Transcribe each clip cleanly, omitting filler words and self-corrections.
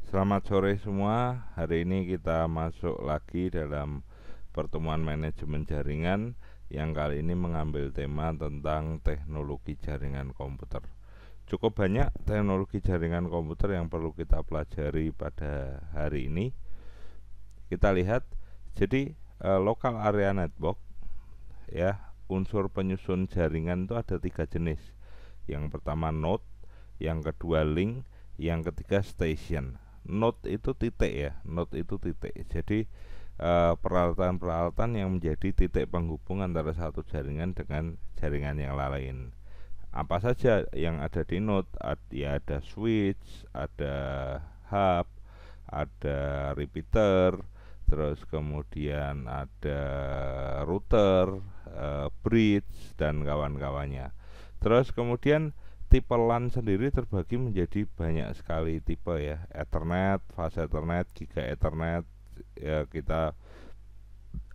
Selamat sore semua. Hari ini kita masuk lagi dalam pertemuan manajemen jaringan yang kali ini mengambil tema tentang teknologi jaringan komputer. Cukup banyak teknologi jaringan komputer yang perlu kita pelajari pada hari ini. Kita lihat, jadi local area network ya, unsur penyusun jaringan itu ada 3 jenis. Yang pertama node, yang kedua link, yang ketiga station. Node itu titik ya, node itu titik. Jadi peralatan-peralatan yang menjadi titik penghubung antara satu jaringan dengan jaringan yang lain. Apa saja yang ada di node? Ya ada switch, ada hub, ada repeater, terus kemudian ada router, bridge dan kawan-kawannya. Terus kemudian tipe LAN sendiri terbagi menjadi banyak sekali tipe ya, Ethernet, fast Ethernet, Giga Ethernet. Ya, kita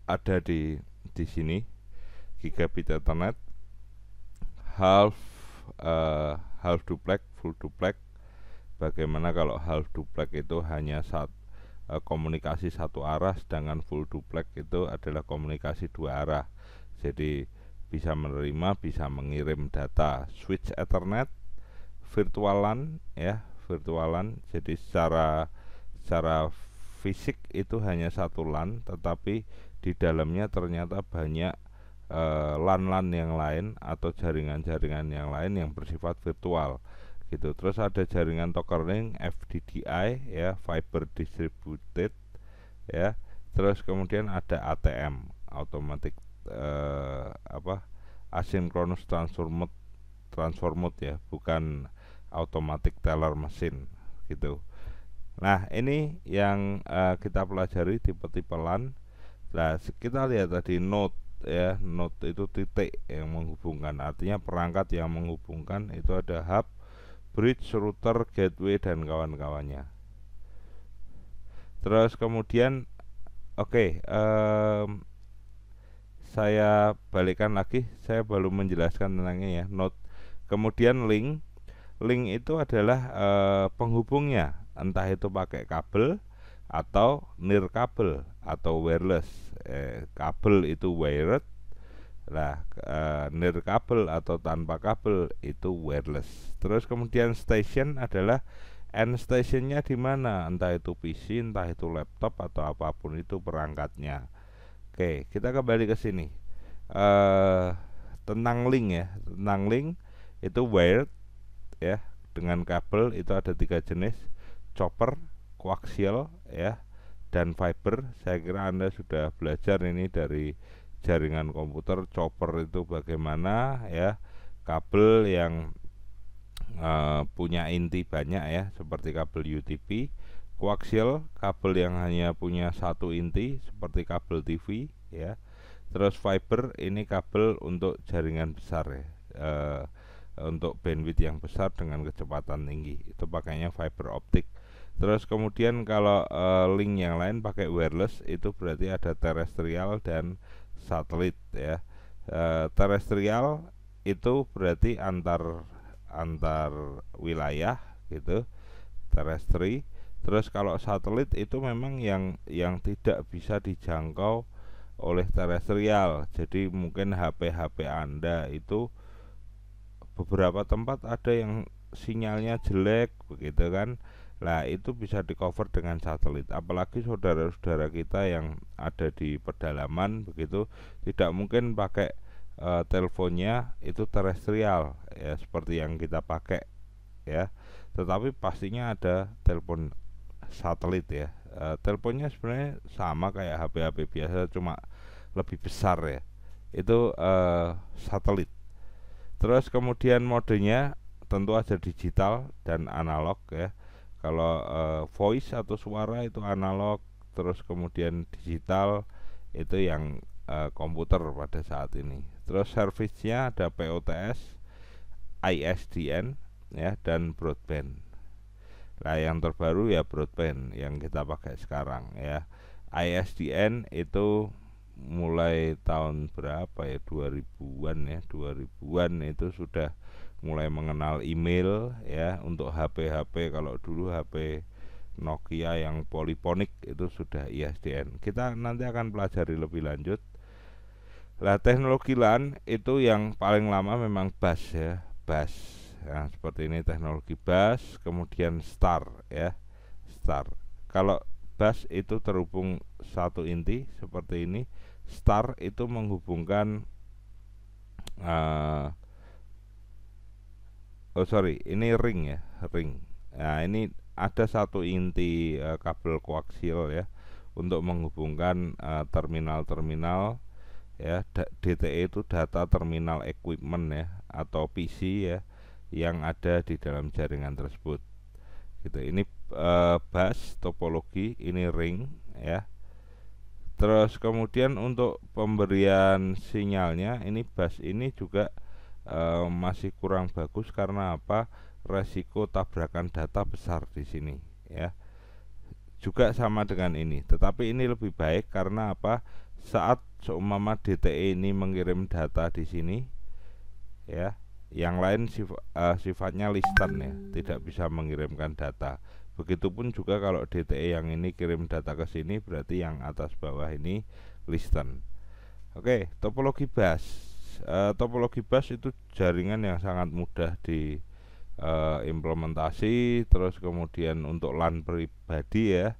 ada di sini Gigabit Ethernet, half half duplex, full duplex. Bagaimana kalau half duplex itu hanya komunikasi satu arah, sedangkan full duplex itu adalah komunikasi dua arah. Jadi bisa menerima, bisa mengirim data. Switch Ethernet, virtual LAN ya, virtual LAN. Jadi secara fisik itu hanya satu LAN, tetapi di dalamnya ternyata banyak LAN-LAN yang lain atau jaringan-jaringan yang lain yang bersifat virtual gitu. Terus ada jaringan tokering FDDI ya, fiber distributed ya. Terus kemudian ada ATM, automatic asynchronous transfer mode ya, bukan automatic teller mesin gitu. Nah, ini yang kita pelajari tipe-tipe LAN. Nah, kita lihat tadi node ya, node itu titik yang menghubungkan, artinya perangkat yang menghubungkan. Itu ada hub, bridge, router, gateway dan kawan-kawannya. Terus kemudian saya balikan lagi, saya baru menjelaskan tentangnya ya, node. Kemudian link. Link itu adalah penghubungnya, entah itu pakai kabel atau nirkabel atau wireless. Kabel itu wired. Nah, nirkabel atau tanpa kabel itu wireless. Terus kemudian station adalah end stationnya di mana, entah itu PC, entah itu laptop atau apapun itu perangkatnya. Oke, kita kembali ke sini. Tentang link ya, tentang link itu wired ya, dengan kabel itu ada 3 jenis, chopper, coaxial ya, dan fiber. Saya kira Anda sudah belajar ini dari jaringan komputer. Chopper itu bagaimana ya, kabel yang punya inti banyak ya, seperti kabel UTP. Coaxial, kabel yang hanya punya satu inti seperti kabel TV ya. Terus fiber, ini kabel untuk jaringan besar ya, untuk bandwidth yang besar dengan kecepatan tinggi, itu pakainya fiber optik. Terus kemudian kalau link yang lain pakai wireless, itu berarti ada terestrial dan satelit ya. Terestrial itu berarti antar wilayah gitu, terestri. Terus kalau satelit itu memang yang tidak bisa dijangkau oleh terestrial. Jadi mungkin HP Anda itu beberapa tempat ada yang sinyalnya jelek begitu kan. Nah, itu bisa di cover dengan satelit. Apalagi saudara-saudara kita yang ada di pedalaman begitu, tidak mungkin pakai teleponnya itu terestrial ya, seperti yang kita pakai ya. Tetapi pastinya ada telepon satelit ya. Teleponnya sebenarnya sama kayak HP-HP biasa, cuma lebih besar ya. Itu satelit. Terus kemudian modenya tentu aja digital dan analog ya. Kalau voice atau suara itu analog, terus kemudian digital itu yang komputer pada saat ini. Terus service-nya ada POTS, ISDN ya, dan broadband. Nah, yang terbaru ya broadband yang kita pakai sekarang ya. ISDN itu mulai tahun berapa ya, 2000-an ya, 2000-an itu sudah mulai mengenal email ya untuk HP-HP. Kalau dulu HP Nokia yang poliponik itu sudah ISDN. Kita nanti akan pelajari lebih lanjut. Lah teknologi LAN itu yang paling lama memang bus ya, bus. Nah, seperti ini teknologi bus, kemudian star ya, star. Kalau bus itu terhubung satu inti seperti ini, star itu menghubungkan ini ring ya, ring. Nah, ini ada satu inti kabel koaksial ya untuk menghubungkan terminal-terminal ya. DTE itu data terminal equipment ya, atau PC ya, yang ada di dalam jaringan tersebut gitu. Ini bus topologi, ini ring ya. Terus kemudian untuk pemberian sinyalnya, ini bus ini juga masih kurang bagus karena apa? Resiko tabrakan data besar di sini ya. Juga sama dengan ini, tetapi ini lebih baik karena apa? Saat seumpama DTE ini mengirim data di sini ya, yang lain sifatnya listen ya, tidak bisa mengirimkan data. Begitupun juga kalau DTE yang ini kirim data ke sini, berarti yang atas bawah ini listen. Oke, topologi bus. Topologi bus itu jaringan yang sangat mudah di implementasi. Terus kemudian untuk LAN pribadi ya,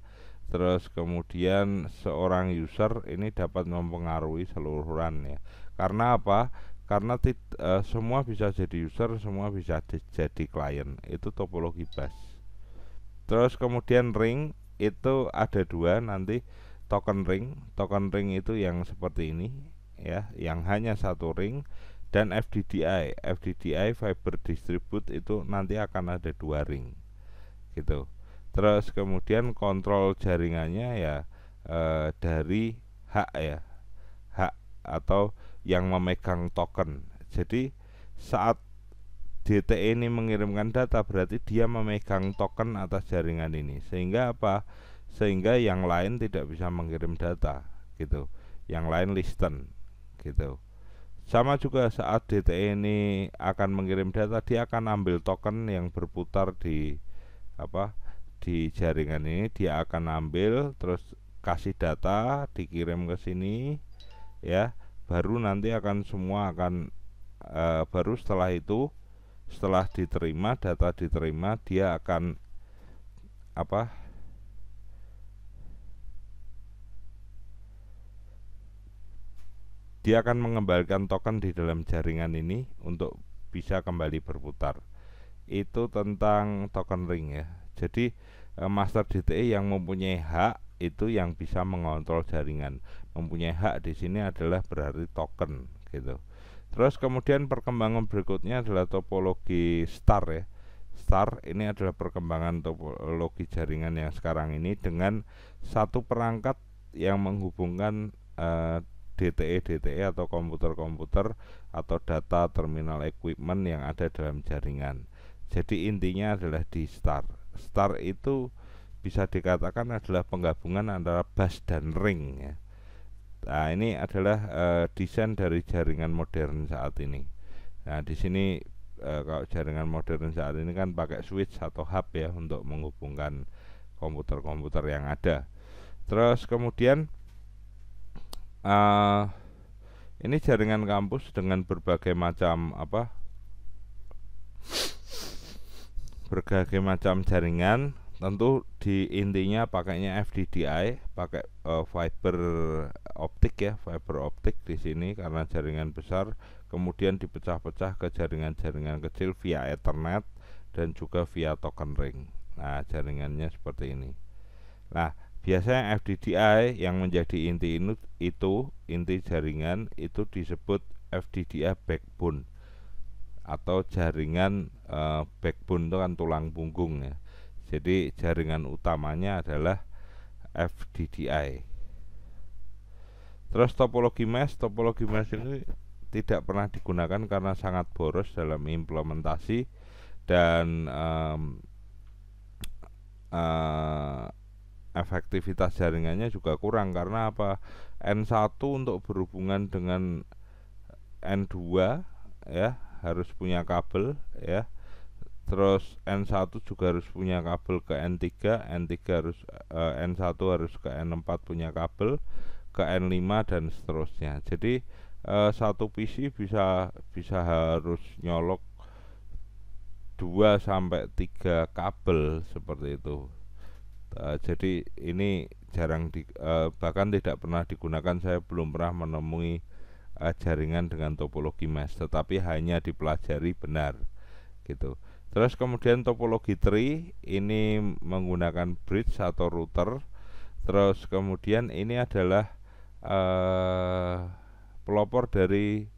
terus kemudian seorang user ini dapat mempengaruhi seluruh LAN ya. Karena apa? Karena semua bisa jadi user, semua bisa jadi klien. Itu topologi bus. Terus kemudian ring itu ada dua nanti, token ring. Token ring itu yang seperti ini ya, yang hanya satu ring, dan FDDI. FDDI fiber distribute itu nanti akan ada dua ring gitu. Terus kemudian kontrol jaringannya ya dari hak ya, hak atau yang memegang token. Jadi saat DTE ini mengirimkan data, berarti dia memegang token atas jaringan ini. Sehingga apa? Sehingga yang lain tidak bisa mengirim data gitu. Yang lain listen gitu. Sama juga saat DTE ini akan mengirim data, dia akan ambil token yang berputar di di jaringan ini, dia akan ambil terus kasih data, dikirim ke sini ya. Baru nanti akan semua akan baru setelah itu, setelah diterima, data diterima, dia akan dia akan mengembalikan token di dalam jaringan ini untuk bisa kembali berputar. Itu tentang token ring ya. Jadi master DTE yang mempunyai hak itu yang bisa mengontrol jaringan. Mempunyai hak di sini adalah berarti token gitu. Terus kemudian perkembangan berikutnya adalah topologi star ya. Star ini adalah perkembangan topologi jaringan yang sekarang ini dengan satu perangkat yang menghubungkan DTE atau komputer-komputer atau data terminal equipment yang ada dalam jaringan. Jadi intinya adalah di star. Star itu bisa dikatakan adalah penggabungan antara bus dan ring ya. Nah, ini adalah desain dari jaringan modern saat ini. Nah, di sini kalau jaringan modern saat ini kan pakai switch atau hub ya untuk menghubungkan komputer-komputer yang ada. Terus kemudian ini jaringan kampus dengan berbagai macam berbagai macam jaringan. Tentu di intinya pakainya FDDI, pakai fiber optik ya, fiber optik di sini karena jaringan besar, kemudian dipecah-pecah ke jaringan-jaringan kecil via Ethernet dan juga via token ring. Nah, jaringannya seperti ini. Nah, biasanya FDDI yang menjadi inti inti jaringan itu disebut FDDI backbone atau jaringan backbone itu kan tulang punggung ya. Jadi jaringan utamanya adalah FDDI. Terus topologi mesh ini tidak pernah digunakan karena sangat boros dalam implementasi dan efektivitas jaringannya juga kurang karena apa? N1 untuk berhubungan dengan N2 ya harus punya kabel ya. Terus N1 juga harus punya kabel ke N3, N3 harus N1 harus ke N4 punya kabel, ke N5 dan seterusnya. Jadi satu PC bisa harus nyolok 2 sampai 3 kabel seperti itu. Jadi ini bahkan tidak pernah digunakan. Saya belum pernah menemui jaringan dengan topologi mesh, tetapi hanya dipelajari benar gitu. Terus kemudian topologi tree ini menggunakan bridge atau router. Terus kemudian ini adalah pelopor dari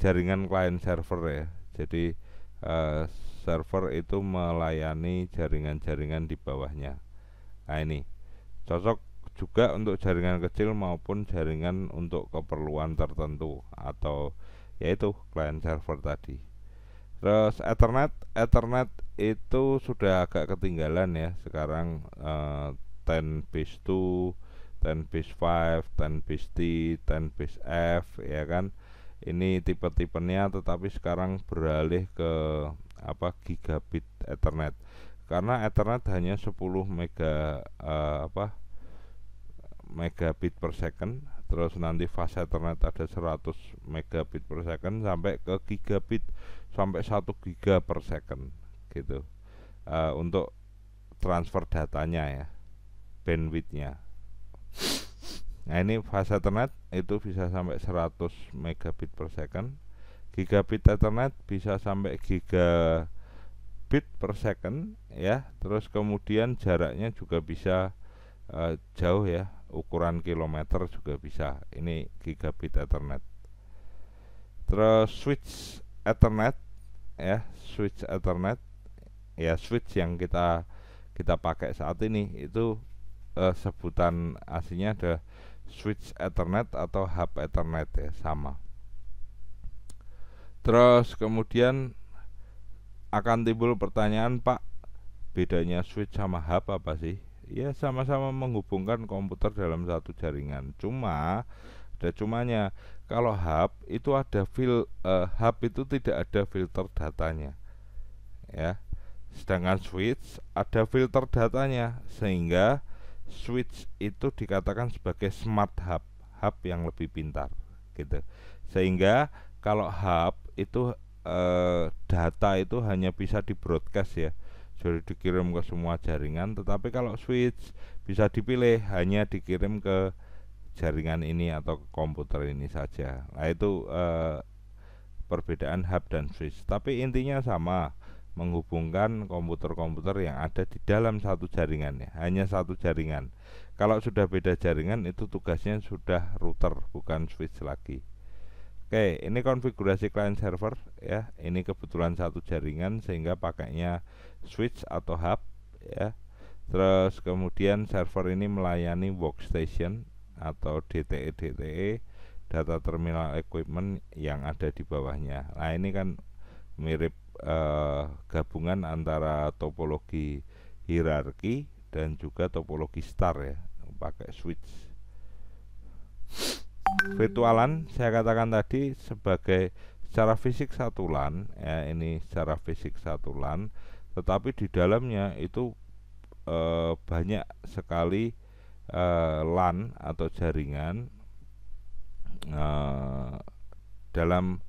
jaringan client server ya. Jadi server itu melayani jaringan-jaringan di bawahnya. Nah ini cocok juga untuk jaringan kecil maupun jaringan untuk keperluan tertentu, atau yaitu client server tadi. Terus Ethernet itu sudah agak ketinggalan ya sekarang. 10 base 2, 10 base 5, 10 base T, 10 base F ya kan. Ini tipe-tipenya, tetapi sekarang beralih ke gigabit Ethernet. Karena Ethernet hanya 10 megabit per second. Terus nanti fast Ethernet ada 100 megabit per second sampai ke gigabit, sampai 1 giga per second gitu. Untuk transfer datanya ya, bandwidthnya. Nah ini fast Ethernet itu bisa sampai 100 megabit per second. Gigabit Ethernet bisa sampai gigabit per second ya. Terus kemudian jaraknya juga bisa jauh ya, ukuran kilometer juga bisa. Ini gigabit Ethernet. Terus switch Ethernet ya, switch Ethernet ya, switch yang kita pakai saat ini itu sebutan aslinya ada switch Ethernet atau hub Ethernet ya, sama. Terus kemudian akan timbul pertanyaan, Pak, bedanya switch sama hub apa sih? Ya sama-sama menghubungkan komputer dalam satu jaringan. Cuma ada cumanya. Kalau hub itu hub itu tidak ada filter datanya. Ya. Sedangkan switch ada filter datanya, sehingga switch itu dikatakan sebagai smart hub, hub yang lebih pintar gitu. Sehingga kalau hub itu data itu hanya bisa di broadcast ya, jadi dikirim ke semua jaringan. Tetapi kalau switch bisa dipilih, hanya dikirim ke jaringan ini atau ke komputer ini saja. Nah itu perbedaan hub dan switch. Tapi intinya sama, menghubungkan komputer-komputer yang ada di dalam satu jaringan ya, hanya satu jaringan. Kalau sudah beda jaringan itu tugasnya sudah router, bukan switch lagi. Oke, ini konfigurasi client server ya. Ini kebetulan satu jaringan sehingga pakainya switch atau hub ya. Terus kemudian server ini melayani workstation atau DTE, data terminal equipment yang ada di bawahnya. Nah ini kan mirip gabungan antara topologi hierarki dan juga topologi star ya, pakai switch. Virtualan saya katakan tadi sebagai secara fisik satu LAN ya, ini secara fisik satu LAN, tetapi di dalamnya itu banyak sekali LAN atau jaringan dalam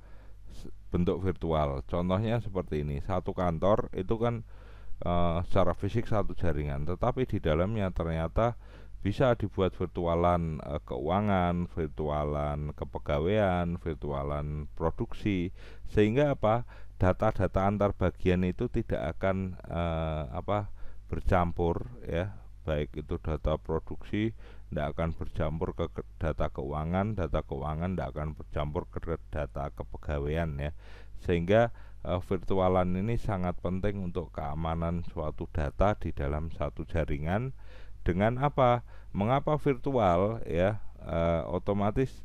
bentuk virtual. Contohnya seperti ini, satu kantor itu kan secara fisik satu jaringan, tetapi di dalamnya ternyata bisa dibuat virtualan keuangan, virtualan kepegawaian, virtualan produksi, sehingga data-data antar bagian itu tidak akan bercampur ya, baik itu data produksi tidak akan bercampur ke data keuangan tidak akan bercampur ke data kepegawaian ya. Sehingga virtualan ini sangat penting untuk keamanan suatu data di dalam satu jaringan. Dengan mengapa virtual ya, otomatis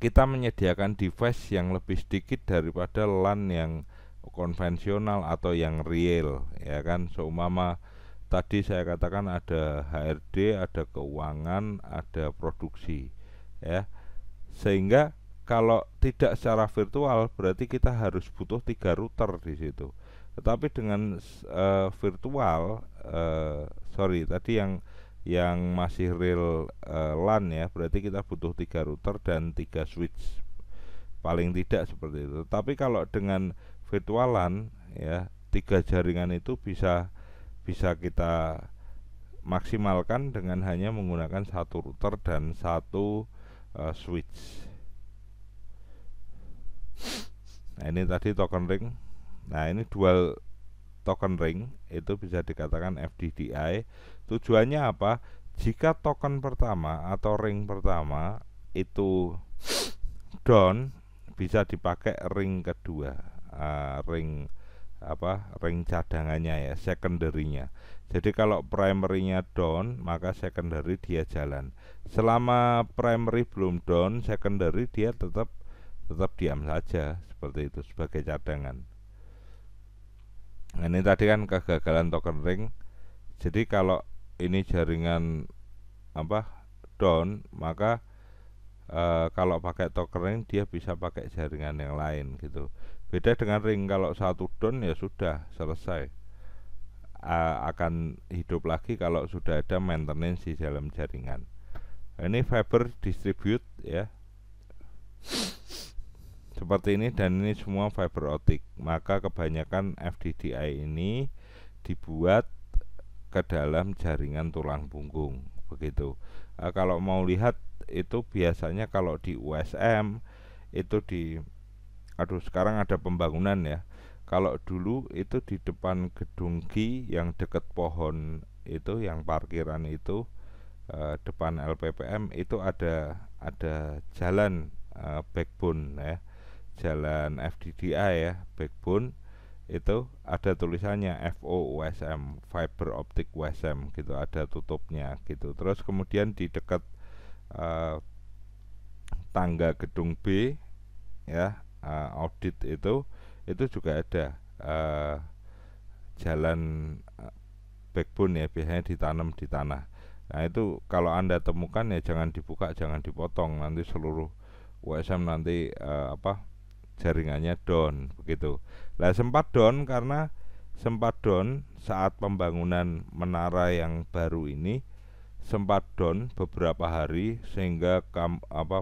kita menyediakan device yang lebih sedikit daripada LAN yang konvensional atau yang real ya kan. Seumpama tadi saya katakan ada HRD, ada keuangan, ada produksi ya. Sehingga kalau tidak secara virtual berarti kita harus butuh 3 router di situ. Tetapi dengan virtual, sorry tadi yang masih real LAN ya, berarti kita butuh 3 router dan 3 switch paling tidak seperti itu. Tapi kalau dengan virtual LAN ya, 3 jaringan itu bisa kita maksimalkan dengan hanya menggunakan 1 router dan 1 switch. Nah ini tadi token ring. Nah ini dual token ring, itu bisa dikatakan FDDI. Tujuannya apa? Jika token pertama atau ring pertama itu down, bisa dipakai ring kedua, ring ring cadangannya ya, secondary-nya. Jadi kalau primary-nya down, maka secondary dia jalan. Selama primary belum down, secondary dia tetap diam saja seperti itu sebagai cadangan. Nah, ini tadi kan kegagalan token ring. Jadi kalau ini jaringan down, maka kalau pakai token ring dia bisa pakai jaringan yang lain gitu. Beda dengan ring, kalau satu down ya sudah selesai. Akan hidup lagi kalau sudah ada maintenance di dalam jaringan. Ini fiber distribute ya, seperti ini, dan ini semua fiber optik. Maka kebanyakan FDDI ini dibuat ke dalam jaringan tulang punggung begitu. Kalau mau lihat itu biasanya kalau di USM itu sekarang ada pembangunan ya. Kalau dulu itu di depan gedung Ki yang dekat pohon itu, yang parkiran itu, depan LPPM itu ada jalan backbone ya, jalan FDDI ya, backbone itu ada tulisannya FOUSM, Fiber Optic USM gitu, ada tutupnya gitu. Terus kemudian di dekat tangga gedung B ya, audit itu juga ada jalan backbone ya, biasanya ditanam di tanah. Nah itu kalau Anda temukan ya jangan dibuka, jangan dipotong, nanti seluruh USM nanti jaringannya down begitu. Nah sempat down saat pembangunan menara yang baru ini, sempat down beberapa hari sehingga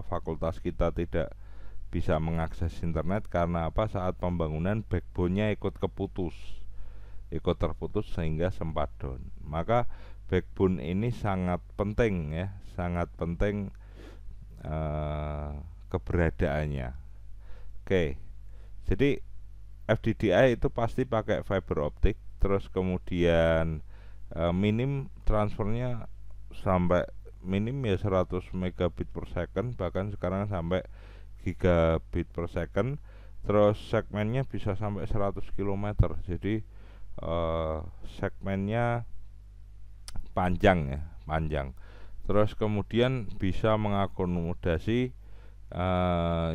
fakultas kita tidak bisa mengakses internet. Karena saat pembangunan backbone-nya ikut terputus sehingga sempat down. Maka backbone ini sangat penting ya, sangat penting keberadaannya. Oke, jadi FDDI itu pasti pakai fiber optik. Terus kemudian minim transfernya sampai minim ya 100 megabit per second, bahkan sekarang sampai gigabit per second. Terus segmennya bisa sampai 100 km. Jadi segmennya panjang ya, panjang. Terus kemudian bisa mengakomodasi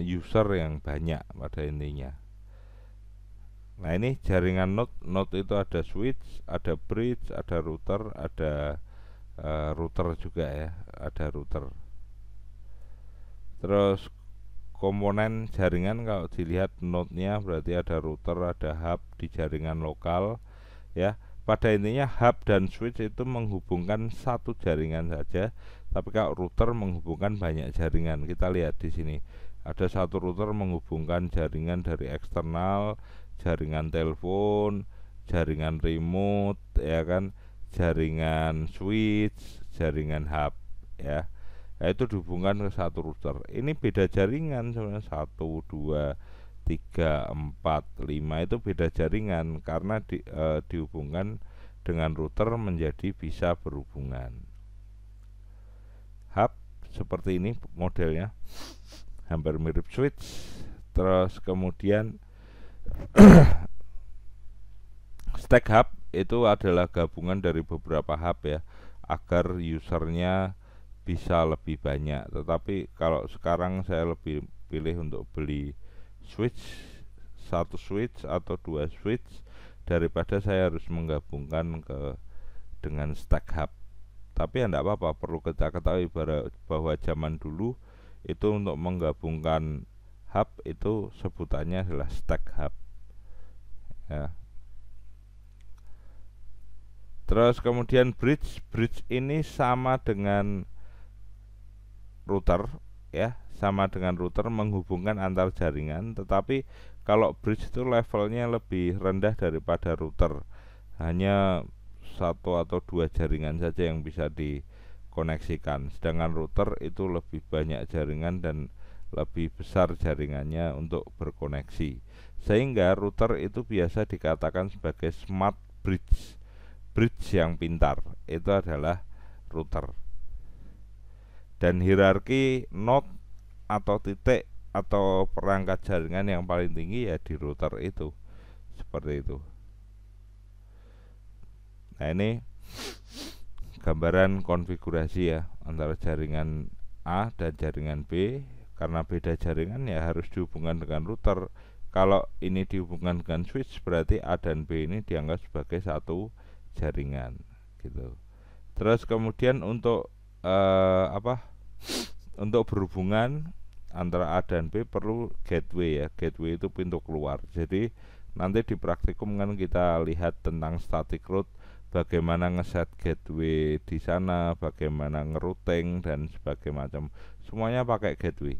user yang banyak pada intinya. Nah ini jaringan node itu ada switch, ada bridge, ada router, ada router juga ya, ada router. Terus komponen jaringan kalau dilihat node-nya berarti ada router, ada hub di jaringan lokal ya. Pada intinya hub dan switch itu menghubungkan satu jaringan saja, tapi kalau router menghubungkan banyak jaringan. Kita lihat di sini ada satu router menghubungkan jaringan dari eksternal, jaringan telepon, jaringan remote ya kan, jaringan switch, jaringan hub ya. Nah, itu dihubungkan ke satu router. Ini beda jaringan sebenarnya, 1, 2, 3, 4, 5 itu beda jaringan karena dihubungkan dengan router menjadi bisa berhubungan. Hub seperti ini modelnya, hampir mirip switch. Terus kemudian stack hub itu adalah gabungan dari beberapa hub ya, agar usernya bisa lebih banyak. Tetapi kalau sekarang saya lebih pilih untuk beli switch, 1 switch atau 2 switch, daripada saya harus menggabungkan dengan stack hub. Tapi ya enggak apa-apa, perlu kita ketahui bahwa zaman dulu itu untuk menggabungkan hub itu sebutannya adalah stack hub ya. Terus kemudian bridge ini sama dengan router ya, sama dengan router menghubungkan antar jaringan, tetapi kalau bridge itu levelnya lebih rendah daripada router, hanya satu atau dua jaringan saja yang bisa dikoneksikan, sedangkan router itu lebih banyak jaringan dan lebih besar jaringannya untuk berkoneksi, sehingga router itu biasa dikatakan sebagai smart bridge. Bridge yang pintar itu adalah router. Dan hierarki node atau titik atau perangkat jaringan yang paling tinggi ya di router itu, seperti itu. Nah, ini gambaran konfigurasi ya antara jaringan A dan jaringan B. Karena beda jaringan ya harus dihubungkan dengan router. Kalau ini dihubungkan dengan switch, berarti A dan B ini dianggap sebagai satu jaringan gitu. Terus kemudian untuk untuk berhubungan antara A dan B perlu gateway ya. Gateway itu pintu keluar. Jadi nanti di praktikum kan kita lihat tentang static route, bagaimana ngeset gateway di sana, bagaimana ngerouting dan sebagainya macam. Semuanya pakai gateway.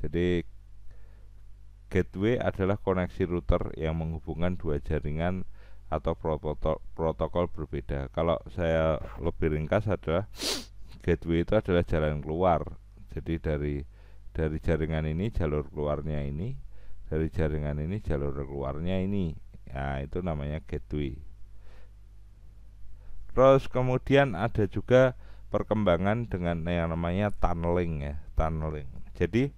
Jadi gateway adalah koneksi router yang menghubungkan dua jaringan atau protokol berbeda. Kalau saya lebih ringkas adalah gateway itu adalah jalan keluar. Jadi dari jaringan ini jalur keluarnya ini, dari jaringan ini jalur keluarnya ini. Nah, itu namanya gateway. Terus kemudian ada juga perkembangan dengan yang namanya tunneling ya, tunneling. Jadi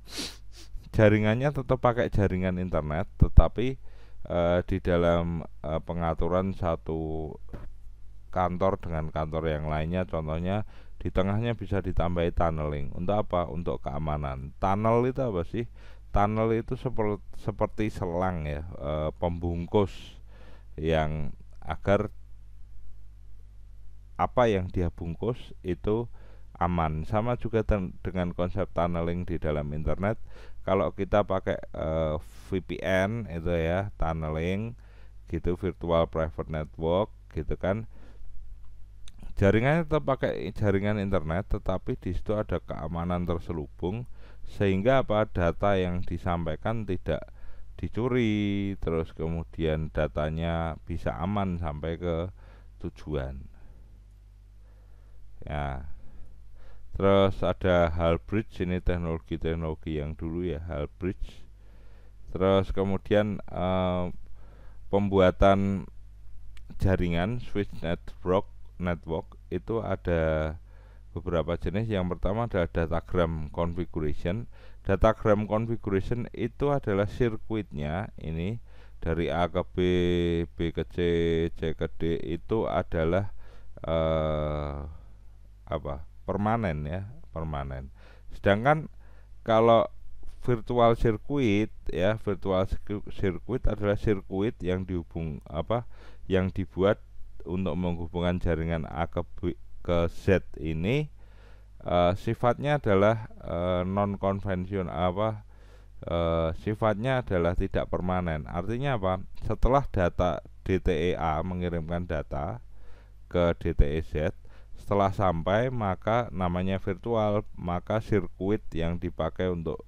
jaringannya tetap pakai jaringan internet, tetapi di dalam pengaturan satu kantor dengan kantor yang lainnya, contohnya di tengahnya bisa ditambahi tunneling. Untuk apa? Untuk keamanan. Tunnel itu apa sih? Tunnel itu seperti selang ya, pembungkus yang agar apa yang dia bungkus itu aman. Sama juga dengan konsep tunneling di dalam internet. Kalau kita pakai VPN itu ya, tunneling gitu, virtual private network gitu kan, jaringannya tetap pakai jaringan internet, tetapi di situ ada keamanan terselubung, sehingga apa, data yang disampaikan tidak dicuri, terus kemudian datanya bisa aman sampai ke tujuan ya. Terus ada Hall Bridge, ini teknologi yang dulu ya, Hall Bridge. Terus kemudian pembuatan jaringan switch network itu ada beberapa jenis. Yang pertama adalah datagram configuration. Datagram configuration itu adalah sirkuitnya, ini dari A ke B, B ke C, C ke D itu adalah permanen ya, permanen. Sedangkan kalau virtual circuit ya, virtual circuit adalah sirkuit yang yang dibuat untuk menghubungkan jaringan A ke B ke Z ini, sifatnya adalah non konvensional, sifatnya adalah tidak permanen. Artinya apa? Setelah data DTE-A mengirimkan data ke DTE-Z, setelah sampai maka namanya virtual, maka sirkuit yang dipakai untuk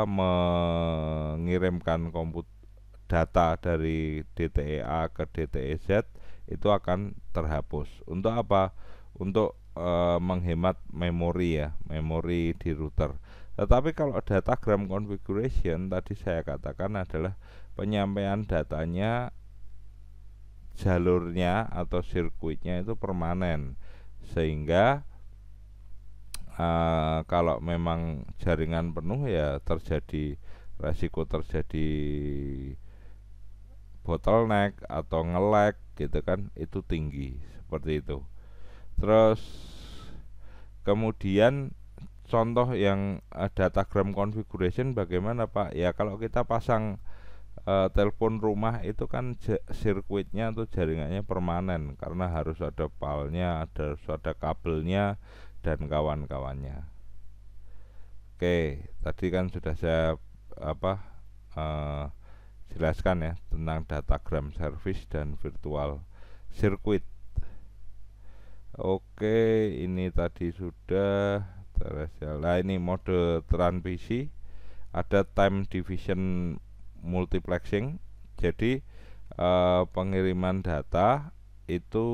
mengirimkan data dari DTE-A ke DTE-Z itu akan terhapus. Untuk apa? Untuk menghemat memori ya, memori di router. Tetapi kalau datagram configuration tadi saya katakan adalah penyampaian datanya, jalurnya atau sirkuitnya itu permanen, sehingga kalau memang jaringan penuh ya resiko terjadi bottleneck atau nge-lag gitu kan, itu tinggi, seperti itu. Terus kemudian contoh yang datagram configuration bagaimana Pak? Ya kalau kita pasang telepon rumah itu kan sirkuitnya atau jaringannya permanen, karena harus ada palnya, harus ada kabelnya dan kawan-kawannya. Oke, tadi kan sudah saya jelaskan ya tentang datagram service dan virtual circuit. Oke, ini tadi sudah terasial. Nah, ini mode transmisi, ada time division multiplexing. Jadi pengiriman data itu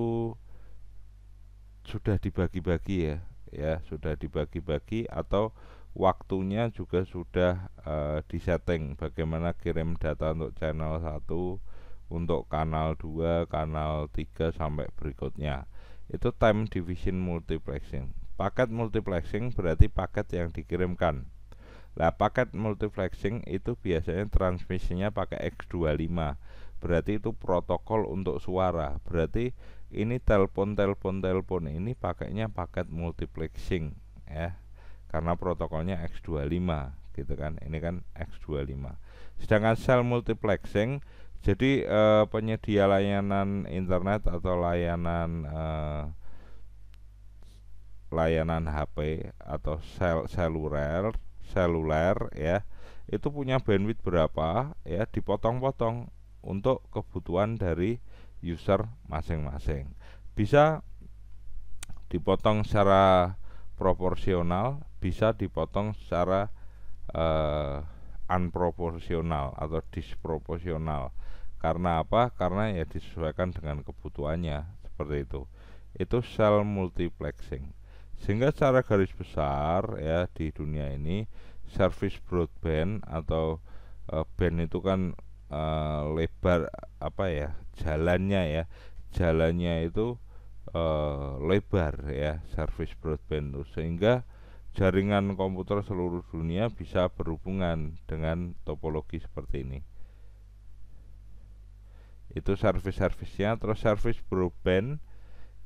sudah dibagi-bagi ya sudah dibagi-bagi, atau waktunya juga sudah disetting bagaimana kirim data untuk channel 1, untuk kanal 2, kanal 3 sampai berikutnya. Itu time division multiplexing. Paket multiplexing berarti paket yang dikirimkan. Nah, paket multiplexing itu biasanya transmisinya pakai X25. Berarti itu protokol untuk suara. Berarti ini telepon ini pakainya paket multiplexing ya. Karena protokolnya X25 gitu kan. Ini kan X25. Sedangkan cell multiplexing, jadi penyedia layanan internet atau layanan HP atau seluler ya, itu punya bandwidth berapa ya, dipotong-potong untuk kebutuhan dari user masing-masing. Bisa dipotong secara proporsional, bisa dipotong secara unproporsional atau disproporsional. Karena apa? Karena ya disesuaikan dengan kebutuhannya, seperti itu. Itu cell multiplexing. Sehingga secara garis besar ya, di dunia ini service broadband atau band itu kan lebar apa ya, jalannya itu lebar ya, service broadband itu, sehingga jaringan komputer seluruh dunia bisa berhubungan dengan topologi seperti ini. Itu service-servicenya. Terus service broadband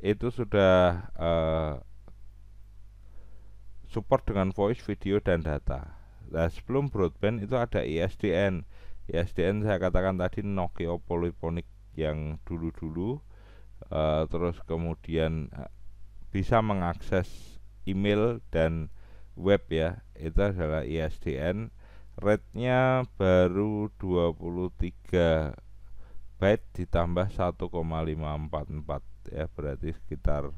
itu sudah support dengan voice, video, dan data. Nah, sebelum broadband itu ada ISDN. ISDN saya katakan tadi Nokia Polyphonic yang dulu-dulu. Terus kemudian bisa mengakses email dan web ya, itu adalah ISDN. Rate-nya baru 23 byte ditambah 1,544 ya, berarti sekitar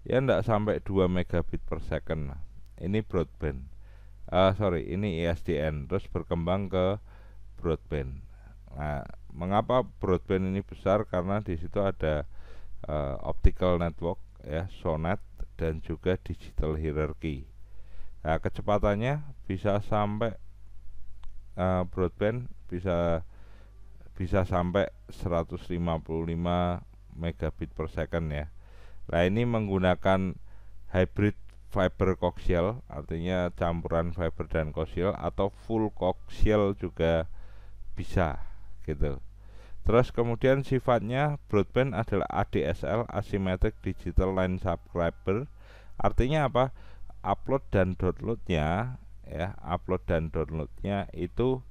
ya enggak sampai 2 megabit per second. Ini broadband. Ini ISDN, terus berkembang ke broadband. Nah, mengapa broadband ini besar? Karena di situ ada optical network ya, SONET, dan juga digital hierarchy. Nah, kecepatannya bisa sampai broadband bisa sampai 155 megabit per second ya. Nah, ini menggunakan hybrid fiber coaxial, artinya campuran fiber dan coaxial, atau full coaxial juga bisa gitu. Terus kemudian sifatnya broadband adalah ADSL, Asymmetric Digital Line Subscriber. Artinya apa? Upload dan downloadnya itu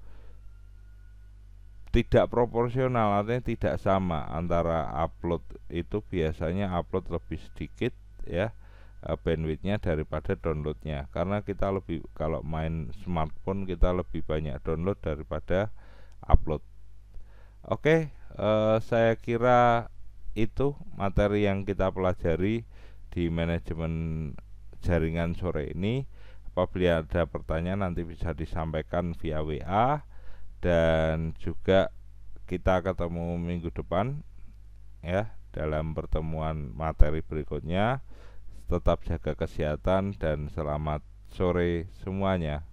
tidak proporsional, artinya tidak sama antara upload itu, biasanya upload lebih sedikit ya bandwidthnya daripada downloadnya, karena kita lebih, kalau main smartphone kita lebih banyak download daripada upload. Oke, saya kira itu materi yang kita pelajari di manajemen jaringan sore ini. Apabila ada pertanyaan nanti bisa disampaikan via WA, dan juga kita ketemu minggu depan ya dalam pertemuan materi berikutnya. Tetap jaga kesehatan dan selamat sore semuanya.